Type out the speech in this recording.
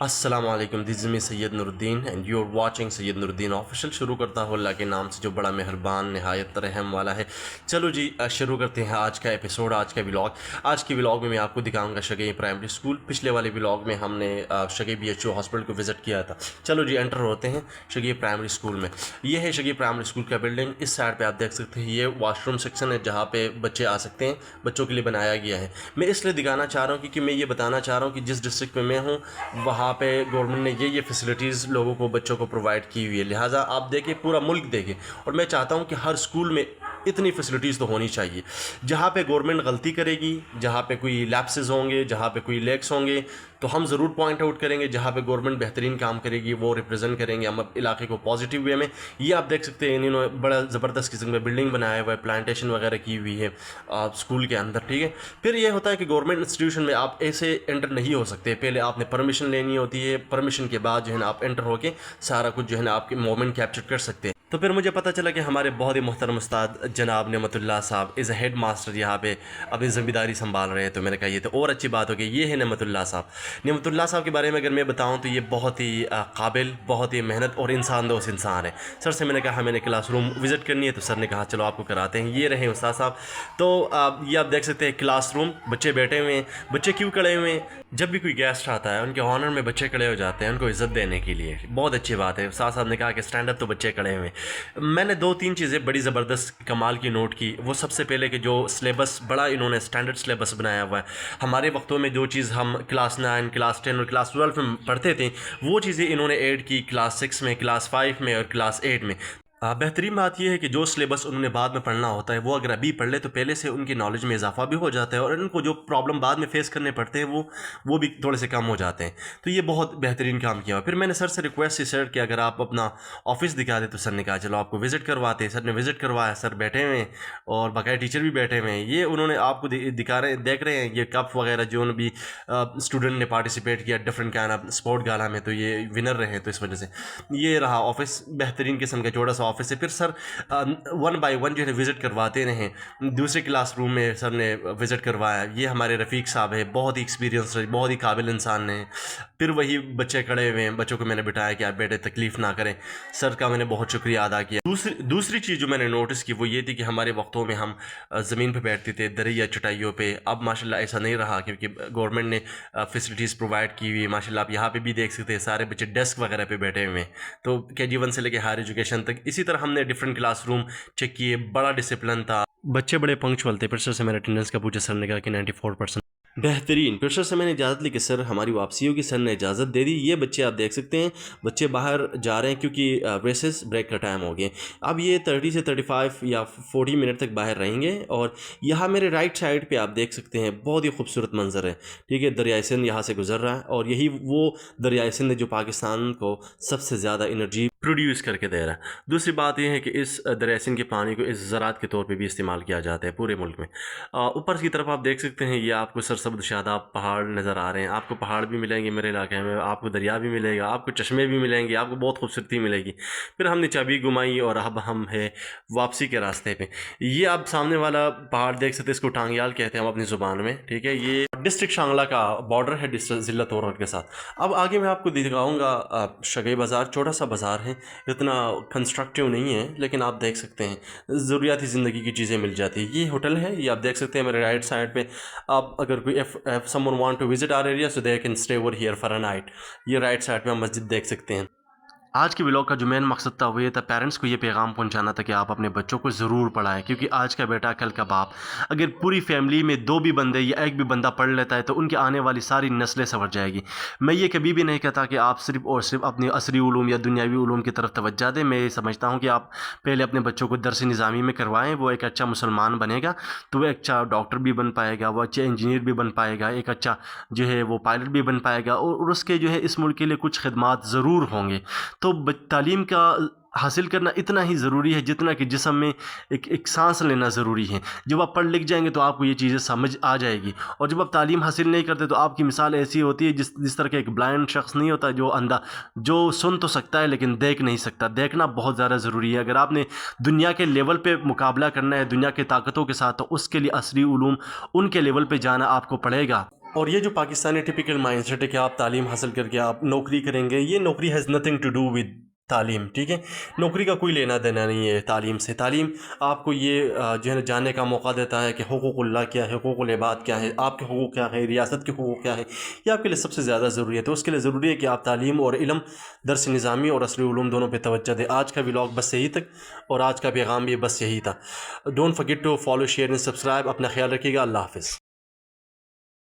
अस्सलाम वालेकुम, this is me Syed Nooruddin and you are watching Syed Nooruddin official. शुरू करता हूँ अल्लाह के नाम से जो बड़ा मेहरबान नहायत रहम वाला है। चलो जी, शुरू करते हैं आज का एपिसोड, आज का व्लॉग। आज के व्लॉग में मैं आपको दिखाऊंगा शगई प्राइमरी स्कूल। पिछले वाले व्लॉग में हमने शगई BHO हॉस्पिटल को विज़िट किया था। चलो जी, एंटर होते हैं शगई प्राइमरी स्कूल में। ये है शगई प्राइमरी स्कूल का बिल्डिंग। इस साइड पर आप देख सकते हैं ये वॉशरूम सेक्शन है जहाँ पे बच्चे आ सकते हैं, बच्चों के लिए बनाया गया है। मैं इसलिए दिखाना चाह रहा हूँ क्योंकि मैं ये बताना चाह रहा हूँ कि जिस डिस्ट्रिक्ट में मैं हूँ वहाँ पे गवर्नमेंट ने ये फैसिलिटीज़ लोगों को, बच्चों को प्रोवाइड की हुई है। लिहाजा आप देखें, पूरा मुल्क देखें, और मैं चाहता हूँ कि हर स्कूल में इतनी फैसिलिटीज़ तो होनी चाहिए। जहाँ पे गवर्नमेंट गलती करेगी, जहाँ पे कोई लैप्सेस होंगे, जहाँ पे कोई लैक्स होंगे, तो हम ज़रूर पॉइंट आउट करेंगे। जहाँ पे गवर्नमेंट बेहतरीन काम करेगी वो रिप्रेजेंट करेंगे हम इलाके को पॉजिटिव वे में। ये आप देख सकते हैं इन्होंने बड़ा ज़बरदस्त किस्म का बिल्डिंग बनाया हुआ है, प्लांटेशन वगैरह की हुई है स्कूल के अंदर, ठीक है। फिर ये होता है कि गवर्नमेंट इंस्टीट्यूशन में आप ऐसे एंटर नहीं हो सकते, पहले आपने परमिशन लेनी होती है। परमिशन के बाद जो है ना आप एंटर होके सारा कुछ जो है ना आपके मोमेंट कैप्चर कर सकते हैं। तो फिर मुझे पता चला कि हमारे बहुत ही मोहतरम उस्ताद जनाब नेमतुल्लाह साहब इज़ हेड मास्टर यहाँ पे अपनी ज़िम्मेदारी संभाल रहे हैं। तो मैंने कहा ये तो और अच्छी बात हो गई। ये है नेमतुल्लाह साहब। नेमतुल्लाह साहब के बारे में अगर मैं बताऊँ तो ये बहुत ही काबिल, बहुत ही मेहनत और इंसान दोस्त इंसान है। सर से मैंने कहा मैंने क्लास रूम विज़िट करनी है, तो सर ने कहा चलो आपको कराते हैं। ये रहे उस्ताद साहब। तो ये आप देख सकते हैं क्लास रूम, बच्चे बैठे हुए हैं। बच्चे क्यों खड़े हुए हैं? जब भी कोई गेस्ट आता है उनके ऑनर में बच्चे खड़े हो जाते हैं, उनको इज़्ज़त देने के लिए। बहुत अच्छी बात है। उस्ताद साहब ने कहा कि स्टैंड अप, तो बच्चे खड़े हुए हैं। मैंने दो तीन चीज़ें बड़ी ज़बरदस्त कमाल की नोट की। वो सबसे पहले कि जो सिलेबस बड़ा इन्होंने स्टैंडर्ड सिलेबस बनाया हुआ है। हमारे वक्तों में जो चीज़ हम क्लास 9, क्लास 10 और क्लास 12 में पढ़ते थे, वो चीज़ें इन्होंने ऐड की क्लास 6 में, क्लास 5 में और क्लास 8 में। बेहतरीन बात यह है कि जो सिलेबस उन्होंने बाद में पढ़ना होता है वो अगर अभी पढ़ ले तो पहले से उनकी नॉलेज में इजाफा भी हो जाता है, और उनको जो प्रॉब्लम बाद में फेस करने पड़ते हैं वो भी थोड़े से कम हो जाते हैं। तो ये बहुत बेहतरीन काम किया। फिर मैंने सर से रिक्वेस्ट की सर कि अगर आप अपना ऑफिस दिखा दें, तो सर ने कहा चलो आपको विज़िट करवाते हैं। सर ने विज़िट करवाया। सर बैठे हुए हैं और बाकायदा टीचर भी बैठे हुए हैं। ये उन्होंने आपको दिखा रहे देख रहे हैं ये कप वगैरह जो भी स्टूडेंट ने पार्टिसिपेट किया डिफरेंट काइंड ऑफ स्पोर्ट गाला में, तो ये विनर रहे। तो इस वजह से ये रहा ऑफिस, बेहतरीन किस्म का छोटा सा ऑफिस है। फिर सर वन बाय वन जो है विज़िट करवाते रहे। दूसरे क्लास रूम में सर ने विज़िट करवाया। ये हमारे रफ़ीक साहब है, बहुत ही एक्सपीरियंस, बहुत ही काबिल इंसान हैं। फिर वही बच्चे खड़े हुए हैं, बच्चों को मैंने बिठाया कि आप बेटे तकलीफ़ ना करें। सर का मैंने बहुत शुक्रिया अदा किया। दूसरी चीज़ जो मैंने नोटिस की वो ये थी कि हमारे वक्तों में हम ज़मीन पर बैठते थे, दरी या चटाइयों पे। अब माशाल्लाह ऐसा नहीं रहा क्योंकि गवर्नमेंट ने फैसिलिटीज़ प्रोवाइड की हुई है। माशाल्लाह आप यहाँ पे भी देख सकते हैं सारे बच्चे डेस्क वगैरह पे बैठे हुए हैं। तो KG1 से लेकर हायर एजुकेशन तक इसी तरह हमने डिफरेंट क्लासरूम चेक किए। बड़ा डिसिप्लिन था, बच्चे बड़े पंक्चुअल थे। फिर सर से मेरे अटेंडेंस का पूछा, सर ने कहा कि 94%। बेहतरीन। फिर सर से मैंने इजाज़त ली कि सर हमारी वापसी होगी। सर ने इजाज़त दे दी। ये बच्चे आप देख सकते हैं, बच्चे बाहर जा रहे हैं क्योंकि रेसेस ब्रेक का टाइम हो गया। अब ये 30 से 35 या 40 मिनट तक बाहर रहेंगे। और यहाँ मेरे राइट साइड पे आप देख सकते हैं बहुत ही खूबसूरत मंजर है, ठीक है। दरियाए सिंध यहाँ से गुजर रहा है, और यही वो दरियाए सिंध है जो पाकिस्तान को सबसे ज़्यादा एनर्जी प्रोड्यूस करके दे रहा है। दूसरी बात यह है कि इस दरियाए सिंध के पानी को इस ज़राअत के तौर पे भी इस्तेमाल किया जाता है पूरे मुल्क में। ऊपर की तरफ आप देख सकते हैं ये आपको सरसब्ज़ शादाब पहाड़ नज़र आ रहे हैं। आपको पहाड़ भी मिलेंगे मेरे इलाके में, आपको दरिया भी मिलेगा, आपको चश्मे भी मिलेंगे, आपको बहुत खूबसूरती मिलेगी। फिर हमने चाबी घुमाई और अब हम है वापसी के रास्ते पे। ये आप सामने वाला पहाड़ देख सकते हैं, इसको टांगयाल कहते हैं हम अपनी ज़ुबान में, ठीक है। ये डिस्ट्रिक्ट शांगला का बॉर्डर है डिस्ट्रिक्ट ज़िला तोरहट के साथ। अब आगे मैं आपको दिखाऊंगा शगई बाज़ार। छोटा सा बाज़ार है, इतना कंस्ट्रक्टिव नहीं है, लेकिन आप देख सकते हैं ज़रूरियाती ज़िंदगी की चीज़ें मिल जाती है। ये होटल है, ये आप देख सकते हैं मेरे राइट साइड पे। आप अगर कोई if someone want to visit our area so they can stay over here for a night. ये राइट साइड पे आप मस्जिद देख सकते हैं। आज के व्लॉग का जो मेन मकसद था वो ये था, पेरेंट्स को ये पैगाम पहुंचाना था कि आप अपने बच्चों को ज़रूर पढ़ाएं, क्योंकि आज का बेटा कल का बाप। अगर पूरी फैमिली में दो भी बंदे या एक भी बंदा पढ़ लेता है तो उनकी आने वाली सारी नस्लें संवर जाएगी। मैं ये कभी भी नहीं कहता कि आप सिर्फ और सिर्फ अपनी असरी उलूम या दुनियावी उलूम की तरफ तवज्जो दें। मैं ये समझता हूँ कि आप पहले अपने बच्चों को दरस निज़ामी में करवाएँ। वो एक अच्छा मुसलमान बनेगा तो वो एक अच्छा डॉक्टर भी बन पाएगा, वो अच्छे इंजीनियर भी बन पाएगा, एक अच्छा जो है वो पायलट भी बन पाएगा, और उसके जो है इस मुल्क के लिए कुछ खिदमात ज़रूर होंगे। तो तालीम का हासिल करना इतना ही ज़रूरी है जितना कि जिस्म में एक सांस लेना ज़रूरी है। जब आप पढ़ लिख जाएंगे तो आपको ये चीज़ें समझ आ जाएगी। और जब आप तालीम हासिल नहीं करते तो आपकी मिसाल ऐसी होती है जिस तरह का एक ब्लाइंड शख्स नहीं होता, जो अंधा, जो सुन तो सकता है लेकिन देख नहीं सकता। देखना बहुत ज़्यादा ज़रूरी है। अगर आपने दुनिया के लेवल पे मुकाबला करना है दुनिया की ताकतों के साथ, तो उसके लिए असली उलूम उनके लेवल पे जाना आपको पड़ेगा। اور یہ جو پاکستانی ٹپیکل مائنڈ سیٹ ہے کہ آپ تعلیم حاصل کر کے آپ نوکری کریں گے، یہ نوکری has nothing to do with تعلیم، ٹھیک ہے؟ نوکری کا کوئی لینا دینا نہیں ہے تعلیم سے۔ تعلیم آپ کو یہ جو ہے نا جاننے کا موقع دیتا ہے کہ حقوق اللہ کیا ہے، حقوق العباد کیا ہے، آپ کے حقوق کیا ہے، ریاست کے حقوق کیا ہے، یہ آپ کے لیے سب سے زیادہ ضروری ہے۔ تو اس کے لیے ضروری ہے کہ آپ تعلیم اور علم، درس نظامی اور عصری علوم دونوں پہ توجہ دیں۔ آج کا ولاگ بس یہی تک، اور آج کا پیغام بھی بس یہی تھا۔ Don't forget to follow, share and subscribe. اپنا خیال رکھیے گا، اللہ حافظ۔